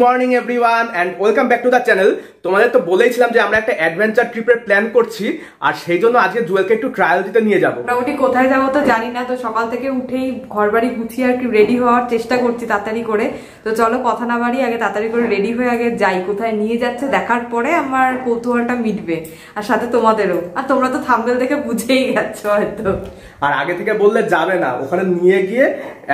Morning everyone and welcome back to the channel. তোমাদের তো বলেইছিলাম যে আমরা একটা অ্যাডভেঞ্চার ট্রিপের প্ল্যান করছি, আর সেই জন্য আজকে জুয়েলকে একটু ট্রায়াল দিতে নিয়ে যাব। মোটামুটি কোথায় যাবো তো জানি না, তো সকাল থেকে উঠেই ঘর বাড়ি গুছিয়ে আর কি রেডি হওয়ার চেষ্টা করছি তাড়াতাড়ি করে। তো চলো কথা না বাড়ি, আগে তাড়াতাড়ি করে রেডি হয়ে আগে যাই। কোথায় নিয়ে যাচ্ছে দেখার পরে আমার কৌতূহলটা মিটবে, আর সাথে তোমাদেরও। আর তোমরা তো থাম্বনেল দেখে বুঝেই গেছো হয়তো। আর আগে থেকে বললে যাবে না, ওখানে নিয়ে গিয়ে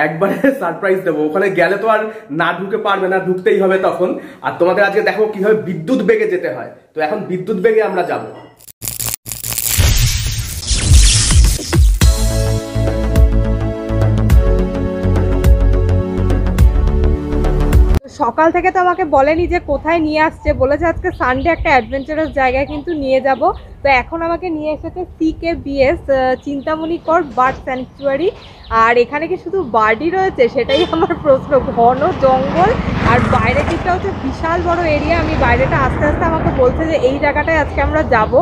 একবারে সারপ্রাইজ দেবো। ওখানে গেলে তো আর না ঢুকে পারবে না, ঢুকতেই হবে তখন। আর তোমাদের আজকে দেখো কিভাবে বিদ্যুৎ বেগে যেতে হয়। তো এখন বিদ্যুৎ বেগে আমরা যাবো। সকাল থেকে তো আমাকে বলেনি যে কোথায় নিয়ে আসছে, বলেছে আজকে সানডে একটা অ্যাডভেঞ্চারাস জায়গায় কিন্তু নিয়ে যাব। তো এখন আমাকে নিয়ে এসেছে CKBS চিন্তামণি কর বার্ড স্যাংচুয়ারি। আর এখানে কি শুধু বার্ডই রয়েছে সেটাই আমার প্রশ্ন। ঘন জঙ্গল আর বাইরের দিকটা হচ্ছে বিশাল বড় এরিয়া। আমি বাইরেটা আস্তে আস্তে আমাকে বলছে যে এই জায়গাটায় আজকে আমরা যাব।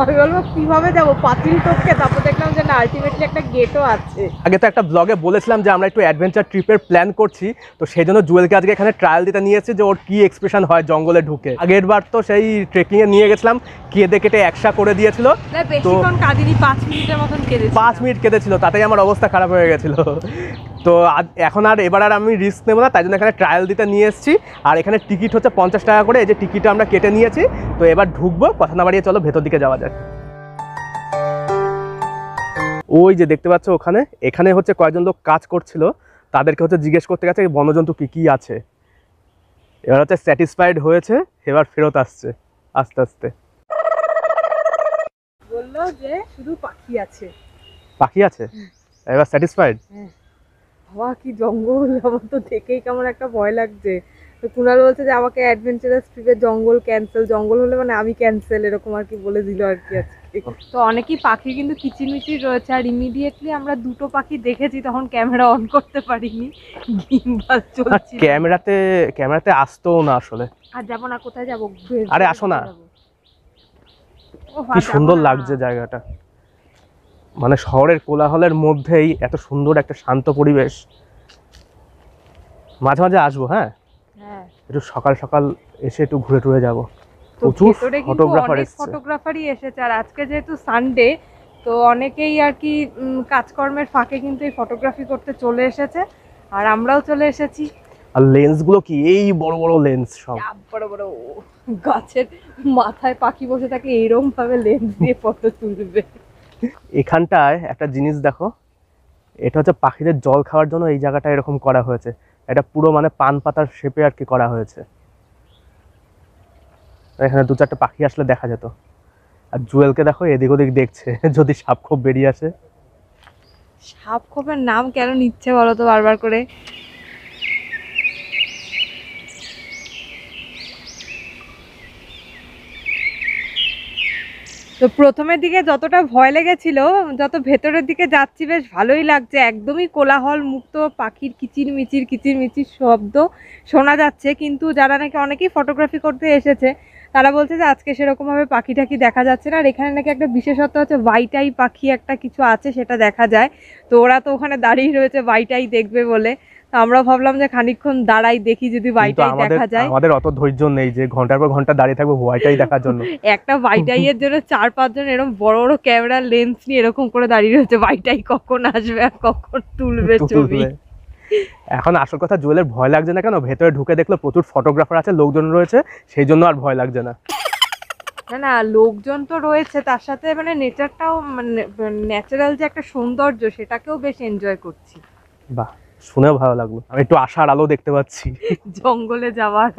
আমি বলবো কীভাবে যাবো, পাঁচিল টপকে। তারপর দেখলাম যে না, আলটিমেটলি একটা গেটও আছে। আগে তো একটা ব্লগে বলেছিলাম যে আমরা একটু অ্যাডভেঞ্চার ট্রিপের প্ল্যান করছি, তো সেই জন্য জুয়েলকে আজকে এখানে ট্রায়াল দিতে নিয়েছে যে ওর কি এক্সপ্রেশন হয় জঙ্গলে ঢুকে। আগের বার তো সেই ট্রেকিং এ নিয়ে গেছিলাম, কেঁদে কেটে একসা করে দিয়েছিল। বেশিক্ষণ কাঁদিনি, 5 মিনিটের মতন কেঁদেছিল। 5 মিনিট কেঁদেছিল, তাতেই আমার অবস্থা খারাপ হয়ে গেছিল। তো এখন আর এবার আর আমি রিস্ক নেবো না, তাই জন্য এখানে ট্রায়াল দিতে নিয়ে এসেছি। আর এখানে টিকিট হচ্ছে 50 টাকা করে। এই যে টিকিটটা আমরা কেটে নিয়েছি। তো এবার ঢুকবো, কথা না বাড়িয়ে চলো ভেতর দিকে যাওয়া যাক। ওই যে দেখতে পাচ্ছ ওখানে, এখানে হচ্ছে কয়েকজন লোক কাজ করছিল, তাদেরকে হচ্ছে জিজ্ঞেস করতে গেছে বনজন্তু কি কি আছে। এবার হচ্ছে স্যাটিসফাইড হয়েছে, এবার ফেরত আসছে আস্তে আস্তে। বললো যে শুধু পাখি আছে। পাখি আছে, এবার স্যাটিসফাইড। বাবা কি জঙ্গল, আমার তো দেখেই কেমন একটা ভয় লাগছে। তো কুনাল বলছে যে আমাকে অ্যাডভেঞ্চারাস ট্রিপে জঙ্গল ক্যান্সেল, জঙ্গল হলে মানে আমি ক্যান্সেল, এরকম আর কি বলে দিল আর কি আজকে। তো অনেকই পাখি কিন্তু কিচিরমিচির রয়েছে। আর ইমিডিয়েটলি আমরা দুটো পাখি দেখেছি, তখন ক্যামেরা অন করতে পারিনি, গিম্বাল চলছিল। ক্যামেরাতে আসতোও না আসলে। আর যাবো না, কোথায় যাবো? আরে আসো না, কি সুন্দর লাগছে জায়গাটা। মানে শহরের কোলাহলের মধ্যেই এত সুন্দর একটা শান্ত পরিবেশ। মাঝে মাঝে আসবো। হ্যাঁ, একটু সকাল সকাল এসে একটু ঘুরে টুরে যাবো। প্রচুর ফটোগ্রাফারই এসেছে। আর আজকে যেহেতু সানডে, তো অনেকেই আর কি কাজকর্মের ফাঁকে কিন্তু এই ফটোগ্রাফি করতে চলে এসেছে, আর আমরাও চলে এসেছি। আর লেন্স গুলো কি এই বড় বড় লেন্স, সব বড় বড়। গাছের মাথায় পাখি বসে থাকলে এরকম ভাবে লেন্স দিয়ে ফটো তুলবে। এখানটায় একটা জিনিস দেখো, এটা হচ্ছে পাখিদের জল খাওয়ার জন্য এই জায়গাটা এরকম করা হয়েছে। এটা পুরো মানে পান পাতার শেপে আর কি করা হয়েছে। এখানে 2-4টা পাখি আসলে দেখা যেত। আর জুয়েলকে দেখো এদিক ওদিক দেখছে, যদি সাপ খোপ বেরিয়ে আসে। সাপ খোপের নাম কেন নিচ্ছে বলো তো বারবার করে? তো প্রথমের দিকে যতটা ভয় লেগেছিল, যত ভেতরের দিকে যাচ্ছি বেশ ভালোই লাগছে। একদমই কোলাহল মুক্ত, পাখির কিচিরমিচির শব্দ শোনা যাচ্ছে। কিন্তু যারা নাকি অনেকেই ফটোগ্রাফি করতে এসেছে, তারা বলছে যে আজকে সেরকমভাবে পাখি টাখি দেখা যাচ্ছে না। আর এখানে নাকি একটা বিশেষত্ব হচ্ছে হোয়াইট আই পাখি একটা কিছু আছে, সেটা দেখা যায়। তো ওরা তো ওখানে দাঁড়িয়ে রয়েছে হোয়াইট আই দেখবে বলে। তো আমরা ভাবলাম যে খানিকক্ষণ দাঁড়াই, দেখি যদি হোয়াইট আই দেখা যায়। আমাদের অত ধৈর্য নেই যে ঘন্টার পর ঘন্টা দাঁড়িয়ে থাকবো হোয়াইট আই দেখার জন্য। একটা হোয়াইট আই এর জন্য 4-5 জন এরকম বড় বড় ক্যামেরা লেন্স নিয়ে এরকম করে দাঁড়িয়ে রয়েছে, হোয়াইট আই কখন আসবে আর কখন তুলবে ছবি। এখন আসল কথা, জুয়েলের ভয় লাগছে না কেন, ভেতরে ঢুকে দেখলো প্রচুর ফটোগ্রাফার আছে, লোকজন রয়েছে, সেই জন্য আর ভয় লাগছে না। না না, লোকজন তো রয়েছে, তার সাথে মানে নেচারটাও, মানে ন্যাচারাল যে একটা সৌন্দর্য, সেটাকেও বেশ এনজয় করছি। বাহ, শুনেও ভালো লাগলো। আমি একটু আশার আলো দেখতে পাচ্ছি জঙ্গলে যাওয়ার।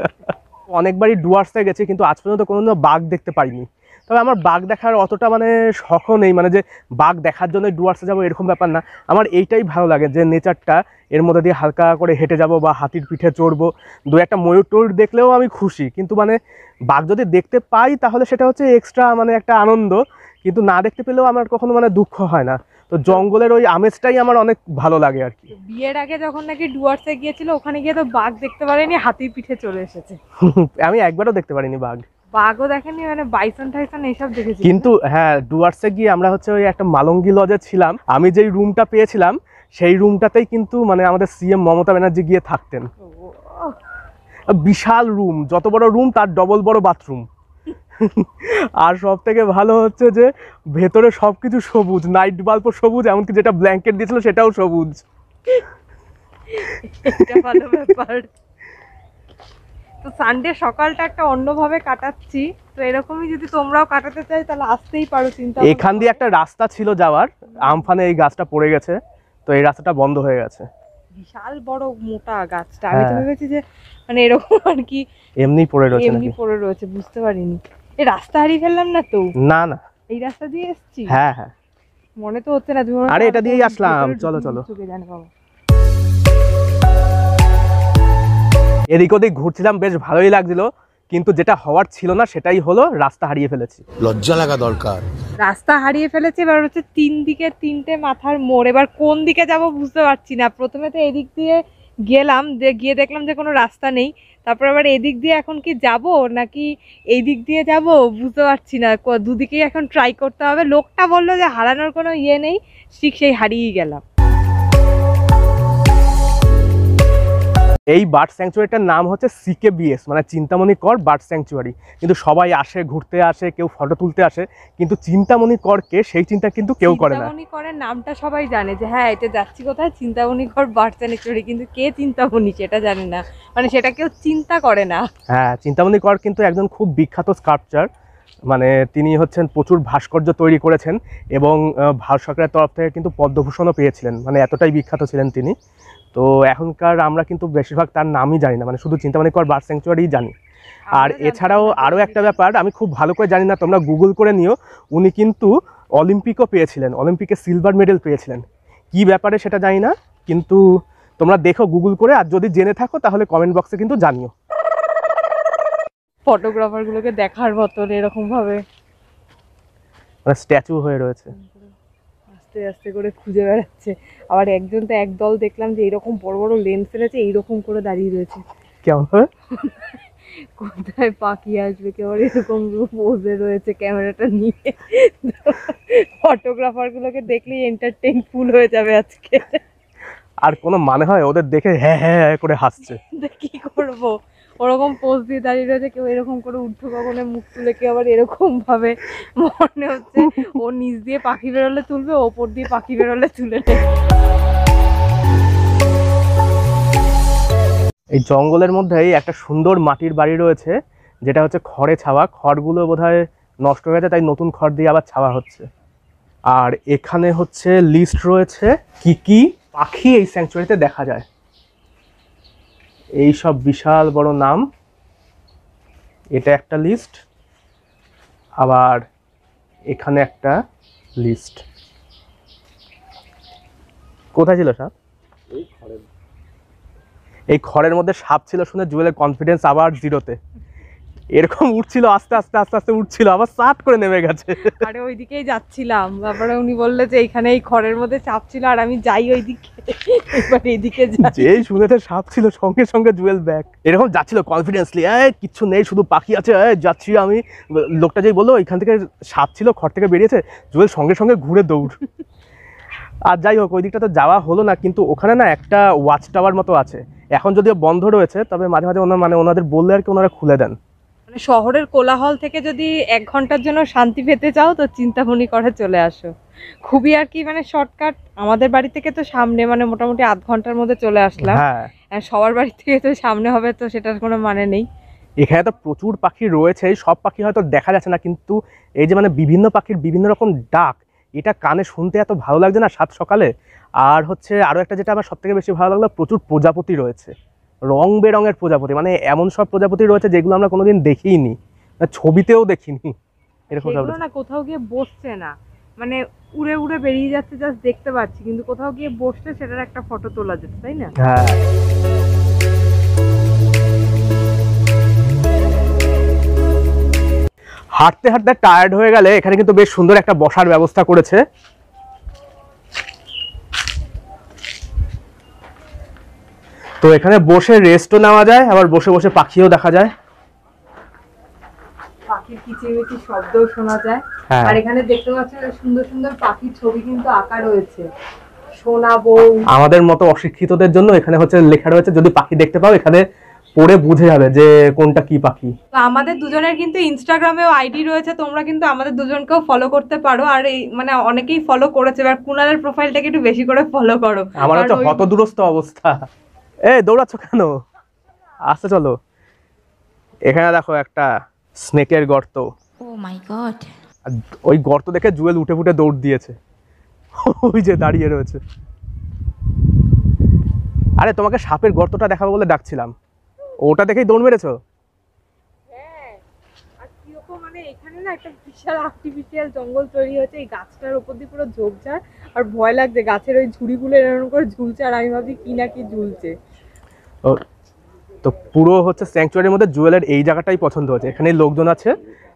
অনেকবারই ডুয়ার্সে গেছি, কিন্তু আজ পর্যন্ত কোনো বাঘ দেখতে পারিনি। তবে আমার বাঘ দেখার অতটা মানে শখও নেই, মানে যে বাঘ দেখার জন্য ডুয়ার্সে যাবো এরকম ব্যাপার না। আমার এইটাই ভালো লাগে যে নেচারটা, এর মধ্যে দিয়ে হালকা করে হেঁটে যাব বা হাতির পিঠে চড়বো, 2-একটা ময়ূর টয়ূর দেখলেও আমি খুশি। কিন্তু মানে বাঘ যদি দেখতে পাই তাহলে সেটা হচ্ছে এক্সট্রা মানে একটা আনন্দ, কিন্তু না দেখতে পেলেও আমার কখনো মানে দুঃখ হয় না। তো জঙ্গলের ওই আমেজটাই আমার অনেক ভালো লাগে আর কি। বিয়ের আগে যখন নাকি ডুয়ার্সে গিয়েছিল, ওখানে গিয়ে তো বাঘ দেখতে পারেনি, হাতির পিঠে চলে এসেছে। আমি একবারও দেখতে পারিনি বাঘ। বাঘও দেখেনি, মানে বাইসন টাইসন এইসব দেখেছি। কিন্তু হ্যাঁ, ডুয়ার্সে গিয়ে আমরা হচ্ছে ওই একটা মালঙ্গি লজে ছিলাম। আমি যেই রুমটা পেয়েছিলাম সেই রুমটাতেই কিন্তু মানে আমাদের CM মমতা ব্যানার্জি গিয়ে থাকতেন। বিশাল রুম, যত বড় রুম তার ডবল বড় বাথরুম। আর সব থেকে ভালো হচ্ছে যে ভেতরে সবকিছু সবুজ, নাইট বাল্বও সবুজ, এমনকি যেটা ব্ল্যাঙ্কেট দিয়েছিল সেটাও সবুজ। এটা ভালো ব্যাপার। তো সানডে সকালটা একটা অন্যভাবে কাটাচ্ছি, তো এরকমই যদি তোমরাও কাটাতে চাই তাহলে আসতেই পারো। চিন্তা এখান দিয়ে একটা রাস্তা ছিল যাওয়ার, আমফানে এই গাছটা পড়ে গেছে, তো এই রাস্তাটা বন্ধ হয়ে গেছে। বিশাল বড় মোটা গাছটা, আমি তো ভেবেছি যে মানে এরকম আর কি এমনি পড়ে রয়েছে, এমনি পড়ে রয়েছে, বুঝতে পারিনি। এই রাস্তা হারিয়ে ফেললাম না তো? না না, এই রাস্তা দিয়ে এসেছি। হ্যাঁ হ্যাঁ, মনে তো হচ্ছে না। তুমি আরে এটা দিয়েই আসলাম, চলো চলো। জানি বাবা, এদিক ওদিক ঘুরছিলাম, বেশ ভালোই লাগছিল, কিন্তু যেটা হওয়ার ছিল না সেটাই হলো, রাস্তা হারিয়ে ফেলেছি। লজ্জা লাগা দরকার। রাস্তা হারিয়ে ফেলেছি। এবার হচ্ছে 3 দিকে 3টে মাথার মোড়, এবার কোন দিকে যাব বুঝতে পারছি না। প্রথমে তো এদিক দিয়ে গেলাম, গিয়ে দেখলাম যে কোনো রাস্তা নেই। তারপর আবার এদিক দিয়ে এখন কি যাব নাকি এই দিক দিয়ে যাব বুঝতে পারছি না। দুদিকেই এখন ট্রাই করতে হবে। লোকটা বললো যে হারানোর কোনো ইয়ে নেই, ঠিক সেই হারিয়েই গেলাম। এই বার্ড স্যাংচুয়ারিটার নাম হচ্ছে CKBS, মানে চিন্তামণি কর বার্ড স্যাংচুয়ারি। কিন্তু সবাই আসে, ঘুরতে আসে, কেউ ফটো তুলতে আসে, কিন্তু চিন্তামণি করকে সেই চিন্তা কিন্তু কেউ করে না। চিন্তামণি করের নামটা সবাই জানে যে হ্যাঁ এটা যাচ্ছি কোথায়, চিন্তামণি কর বার্ড স্যাংচুয়ারি, কিন্তু কে চিন্তামণি সেটা জানে না, মানে সেটা কেউ চিন্তা করে না। হ্যাঁ, চিন্তামণি কর কিন্তু একজন খুব বিখ্যাত স্কাল্পচার, মানে তিনি হচ্ছেন প্রচুর ভাস্কর্য তৈরি করেছেন এবং ভারত সরকারের তরফ থেকে কিন্তু পদ্মভূষণও পেয়েছিলেন, মানে এতটাই বিখ্যাত ছিলেন তিনি। তো এখনকার আমরা কিন্তু বেশিরভাগ তার নামই জানি না, মানে শুধু চিন্তামণি কর বার্ড স্যাংচুয়ারি জানি। আর এছাড়াও আরও একটা ব্যাপার আমি খুব ভালো করে জানি না, তোমরা গুগল করে নিও, উনি কিন্তু অলিম্পিকও পেয়েছিলেন, অলিম্পিকে সিলভার মেডেল পেয়েছিলেন। কি ব্যাপারে সেটা জানি না, কিন্তু তোমরা দেখো গুগল করে, আর যদি জেনে থাকো তাহলে কমেন্ট বক্সে কিন্তু জানিও। ফটোগ্রাফার গুলোকে দেখার মতন এরকম ভাবে মানে স্ট্যাচু হয়ে রয়েছে, আস্তে আস্তে করে খুঁজে বেড়াচ্ছে। আবার একজন তো একদল দেখলাম যে এরকম বড় বড় লেন্স এনেছে, এইরকম করে দাঁড়িয়ে রয়েছে। কেমন হবে? কোথায় পাখি আসবে, কেউ এরকম পোজে রয়েছে ক্যামেরাটা নিয়ে। ফটোগ্রাফার গুলোকে দেখলেই এন্টারটেইন ফুল হয়ে যাবে আজকে। আর কোনো মানে হয় ওদের দেখে হ্যাঁ হ্যাঁ হ্যাঁ করে হাসছে। কি করব, ওরকম পোজ দিয়ে দাঁড়িয়ে রয়েছে, কেউ এরকম করে ঊর্ধ্ব গগনে মুখ তুলে, কেউ আবার এরকম ভাবে মনে হচ্ছে ও নিচ দিয়ে পাখি বেরোলে তুলবে, ওপর দিয়ে পাখি বেরোলে তুলে নেবে। এই জঙ্গলের মধ্যেই একটা সুন্দর মাটির বাড়ি রয়েছে, যেটা হচ্ছে খড়ে ছাওয়া। খড়গুলো বোধহয় নষ্ট হয়ে গেছে, তাই নতুন খড় দিয়ে আবার ছাওয়া হচ্ছে। আর এখানে হচ্ছে লিস্ট রয়েছে কি কি পাখি এই স্যাংচুয়ারিতে দেখা যায়, এই সব বিশাল বড় নাম। এটা একটা লিস্ট, আবার এখানে একটা লিস্ট। কোথায় ছিল সাপ? এই খড়ের মধ্যে সাপ ছিল শুনে জুয়েলের কনফিডেন্স আবার জিরোতে। এরকম উঠছিল, আস্তে আস্তে আস্তে আস্তে উঠছিল, আবার সাট করে নেমে গেছে। আরে ওইদিকেই যাচ্ছিলাম, তারপরে উনি বললে যে এইখানে এই খড়ের মধ্যে চাপ ছিল, আর আমি যাই ওইদিকে, এবার এইদিকে যাই। যেই শুনেতে সাপ ছিল সঙ্গে সঙ্গে জুয়েল ব্যাক। এরকম যাচ্ছিল কনফিডেন্সলি, কিচ্ছু নেই শুধু পাখি আছে, যাচ্ছি আমি। লোকটা যেই বললো এখান থেকে সাপ ছিল, খড় থেকে বেরিয়েছে, জুয়েল সঙ্গে সঙ্গে ঘুরে দৌড়। আর যাই হোক, ওই দিকটা তো যাওয়া হলো না, কিন্তু ওখানে না একটা ওয়াচ টাওয়ার মতো আছে, এখন যদিও বন্ধ রয়েছে, তবে মাঝে মাঝে ওনাদের বললে আর কি ওনারা খুলে দেন। মানে শহরের কোলাহল থেকে যদি 1 ঘন্টার জন্য শান্তি পেতে চাও তো চিন্তামণি করে চলে আসো। খুবই আর কি মানে শর্টকাট, আমাদের বাড়ি থেকে তো সামনে, মানে মোটামুটি আধ ঘন্টার মধ্যে চলে আসলাম। হ্যাঁ, আর সবার বাড়ি থেকে তো সামনে হবে, তো সেটার কোনো মানে নেই। এখানে তো প্রচুর পাখি রয়েছে, সব পাখি হয়তো দেখা যাচ্ছে না, কিন্তু এই যে মানে বিভিন্ন পাখির বিভিন্ন রকম ডাক, এটা কানে শুনতে এত ভালো লাগছে না সাত সকালে। আর হচ্ছে আরও একটা যেটা আমার সব থেকে বেশি ভালো লাগলো, প্রচুর প্রজাপতি রয়েছে, রং বেরঙের প্রজাপতি, মানে এমন সব প্রজাপতি রয়েছে যেগুলো আমরা কোনোদিন দেখিনি, ছবিতেও দেখিনি এরকম। সেগুলো না কোথাও গিয়ে বসছে না, মানে উড়ে উড়ে বেরিয়ে যাচ্ছে, জাস্ট দেখতে পাচ্ছি, কিন্তু কোথাও গিয়ে বসছে সেটার একটা ফটো তোলা যেত, তাই না? হ্যাঁ, হাঁটতে হাঁটতে টায়ার্ড হয়ে গেলে এখানে কিন্তু বেশ সুন্দর একটা বসার ব্যবস্থা করেছে। তো এখানে বসে রেস্টও নেওয়া যায়, আবার বসে বসে পাখিও দেখা যায়, পাখির কিচিরমিচির শব্দও শোনা যায়। আর এখানে দেখতে পাচ্ছেন সুন্দর সুন্দর পাখির ছবি কিন্তু আঁকা রয়েছে, সোনা বউ। আমাদের মতো অশিক্ষিতদের জন্য এখানে হচ্ছে লেখা রয়েছে, যদি পাখি দেখতে পাও এখানে পরে বুঝে যাবে যে কোনটা কি পাখি। তো আমাদের দুজনের কিন্তু ইনস্টাগ্রামেও আইডি রয়েছে, তোমরা কিন্তু আমাদের দুজনকেও ফলো করতে পারো। আর এই মানে অনেকেই ফলো করেছে, এবার কুনালের প্রোফাইলটাকে একটু বেশি করে ফলো করো। আমার হচ্ছে হতদূরস্থ অবস্থা। দৌড়াচ্ছ কেন? আসতে চলো। এখানে দেখো একটা স্নেকের গর্ত। ও মাই গড। ওই গর্ত দেখে জুয়েল উঠে ফুটে দৌড় দিয়েছে, ওই যে দাঁড়িয়ে রয়েছে। আরে তোমাকে সাপের গর্তটা দেখাবো বলে ডাকছিলাম, ওটা দেখেই দৌড় মেরেছো? হ্যাঁ, আর কিরকম মানে এখানে না একটা বিশাল আর্টিফিশিয়াল জঙ্গল তৈরি হয়েছে, এই গাছটার উপর দিয়ে পুরো ঝোপঝাড়, আর ভয় লাগছে গাছের ওই ঝুড়িগুলো এরকম করে ঝুলছে, আর আমি ভাবছি কি না কি ঝুলছে। তো পুরো হচ্ছে স্যাংচুয়ারির মধ্যে জুয়েলের এই জায়গাটাই পছন্দ হচ্ছে, এখানেই লোকজন আছে,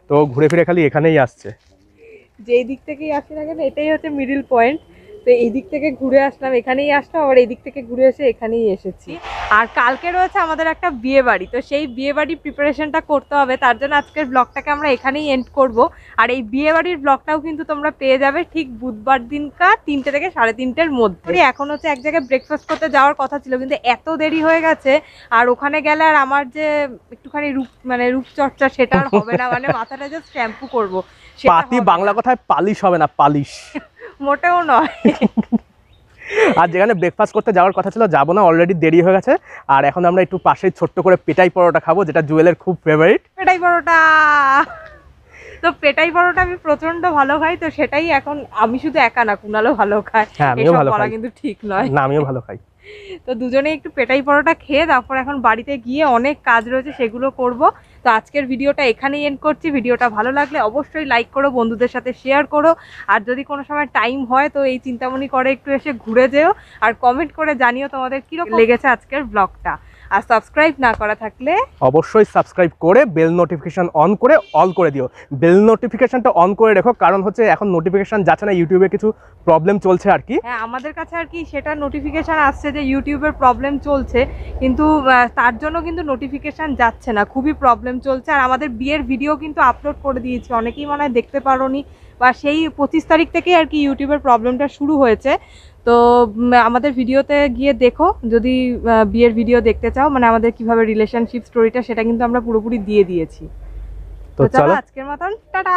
তো ঘুরে ফিরে খালি এখানেই আসছে। যেই দিক থেকেই আসি না কেন এটাই হচ্ছে মিডিল পয়েন্ট। তো এই দিক থেকে ঘুরে আসলাম, এখানেই আসলাম, আবার এই দিক থেকে ঘুরে এসে এখানেই এসেছি। আর কালকে রয়েছে আমাদের একটা বিয়ে বাড়ি, তো সেই বিয়ে বাড়ির প্রিপারেশনটা করতে হবে, তার জন্য আজকের ব্লগটাকে আমরা এখানেই এন্ড করব। আর এই বিয়ে বাড়ির ব্লগটাও কিন্তু তোমরা পেয়ে যাবে ঠিক বুধবার দিনকার 3টে থেকে 3:30-এর মধ্যে। এখন হচ্ছে এক জায়গায় ব্রেকফাস্ট করতে যাওয়ার কথা ছিল, কিন্তু এত দেরি হয়ে গেছে, আর ওখানে গেলে আর আমার যে একটুখানি রূপচর্চা সেটা আর হবে না, মানে মাথাটা জাস্ট শ্যাম্পু করবো। পাতি বাংলা কথায় পালিশ হবে না, পালিশ মোটেও নয়। আর যেখানে ব্রেকফাস্ট করতে যাওয়ার কথা ছিল যাবো না, অলরেডি দেরি হয়ে গেছে। আর এখন আমরা একটু পাশেই ছোট্ট করে পেটাই পরোটা খাবো, যেটা জুয়েলের খুব ফেভারিট। পেটাই পরোটা, তো পেটাই পরোটা আমি প্রচন্ড ভালো খাই, তো সেটাই এখন আমি শুধু একা না, কুনালও ভালো খায়। হ্যাঁ, আমিও ভালো খাই, কিন্তু ঠিক নয়। না আমিও ভালো খাই। তো দুজনে একটু পেটাই পরোটা খেয়ে তারপর এখন বাড়িতে গিয়ে অনেক কাজ রয়েছে, সেগুলো করব। তো আজকের ভিডিওটা এখানেই এন্ড করছি। ভিডিওটা ভালো লাগলে অবশ্যই লাইক করো, বন্ধুদের সাথে শেয়ার করো, আর যদি কোনো সময় টাইম হয় তো এই চিন্তামণি করে একটু এসে ঘুরে যেও, আর কমেন্ট করে জানিও তোমাদের কিরকম লেগেছে আজকের ব্লগটা। আর সাবস্ক্রাইব না করা থাকলে অবশ্যই সাবস্ক্রাইব করে বেল নোটিফিকেশন অন করে অল করে দিও। বেল নোটিফিকেশনটা অন করে রেখো, কারণ হচ্ছে এখন নোটিফিকেশন যাচ্ছে না, ইউটিউবে কিছু প্রবলেম চলছে আর কি। হ্যাঁ, আমাদের কাছে আর কি সেটা নোটিফিকেশান আসছে যে ইউটিউবের প্রবলেম চলছে, কিন্তু তার জন্য কিন্তু নোটিফিকেশান যাচ্ছে না, খুবই প্রবলেম চলছে। আর আমাদের বিয়ের ভিডিও কিন্তু আপলোড করে দিয়েছি, অনেকেই মনে হয় দেখতে পারোনি, বা সেই 25 তারিখ থেকেই আর কি ইউটিউবের প্রবলেমটা শুরু হয়েছে। তো আমাদের ভিডিওতে গিয়ে দেখো যদি বিয়ের ভিডিও দেখতে চাও, মানে আমাদের কিভাবে রিলেশনশিপ স্টোরিটা, সেটা কিন্তু আমরা পুরোপুরি দিয়ে দিয়েছি। তো চলো আজকের মতন টাটা।